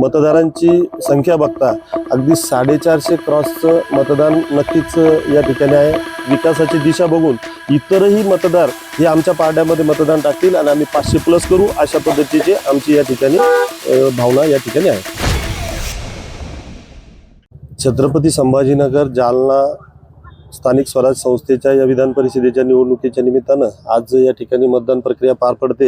मतदारांची संख्या बघता अगदी 450 क्रॉसचं मतदान नक्कीच या ठिकाणी आहे। विकासाची दिशा बघून इतरही मतदार हे आमच्या पारड्यामध्ये मतदान टाकतील आणि आम्ही 500+ करू, अशा पद्धतीची आमची या ठिकाणी भावना या ठिकाणी आहे। छत्रपती संभाजीनगर जालना स्थानिक स्वराज संस्थेच्या या विधान परिषदेच्या निवडणुकीच्या निमित्तानं आज या ठिकाणी मतदान प्रक्रिया पार पडते।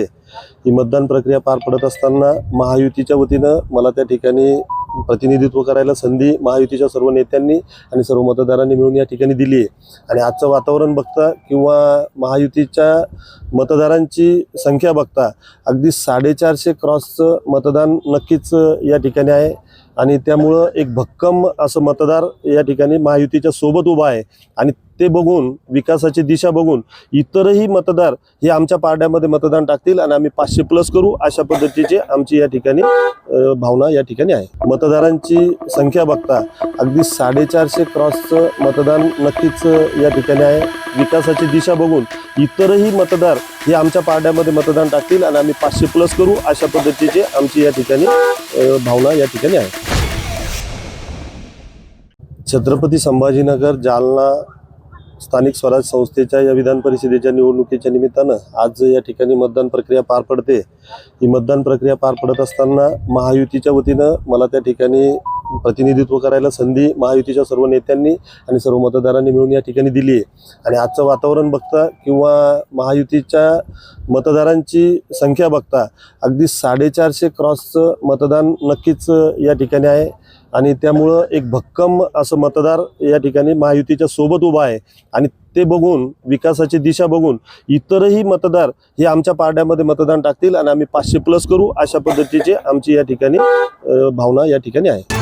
ही मतदान प्रक्रिया पार पडत असताना महायुतीच्या वतीनं मला त्या ठिकाणी प्रतिनिधित्व करायला संधी महायुतीच्या सर्व नेत्यांनी आणि सर्व मतदारांनी मिळून या ठिकाणी दिली आहे। आणि आजचं वातावरण बघता किंवा महायुतीच्या मतदारांची संख्या बघता अगदी 450 क्रॉसचं मतदान नक्कीच या ठिकाणी आहे आणि त्यामुळं एक भक्कम असं मतदार या ठिकाणी महायुतीच्या सोबत उभा आहे। आणि ते बघून विकासाची दिशा बघून इतरही मतदार हे आमच्या पारड्यामध्ये मतदान टाकतील आणि आम्ही 500+ करू, अशा पद्धतीची आमची या ठिकाणी भावना या ठिकाणी आहे। मतदारांची संख्या बघता अगदी 450 क्रॉसचं मतदान नक्कीच या ठिकाणी आहे। विकासाची दिशा बघून इतरही मतदार हे आमच्या पारड्यामध्ये मतदान टाकतील आणि आम्ही 500+ करू, अशा पद्धतीची आमची या ठिकाणी भावना या ठिकाणी आहे। छत्रपती संभाजीनगर जालना स्थानिक स्वराज संस्थेच्या या विधान परिषदेच्या निवडणुकीच्या निमित्तानं आज या ठिकाणी मतदान प्रक्रिया पार पडते। ही मतदान प्रक्रिया पार पडत असताना महायुतीच्या वतीनं मला त्या ठिकाणी प्रतिनिधित्व करायला संधी महायुतीच्या सर्व नेत्यांनी आणि सर्व मतदारांनी मिळून या ठिकाणी दिली आहे। आणि आजचं वातावरण बघता किंवा महायुतीच्या मतदारांची संख्या बघता अगदी 450 क्रॉसचं मतदान नक्कीच या ठिकाणी आहे आणि त्यामुळं एक भक्कम असं मतदार या ठिकाणी महायुतीच्या सोबत उभा आहे। आणि ते बघून विकासाची दिशा बघून इतरही मतदार हे आमच्या पारड्यामध्ये मतदान टाकतील आणि आम्ही 500+ करू, अशा पद्धतीची आमची या ठिकाणी भावना या ठिकाणी आहे।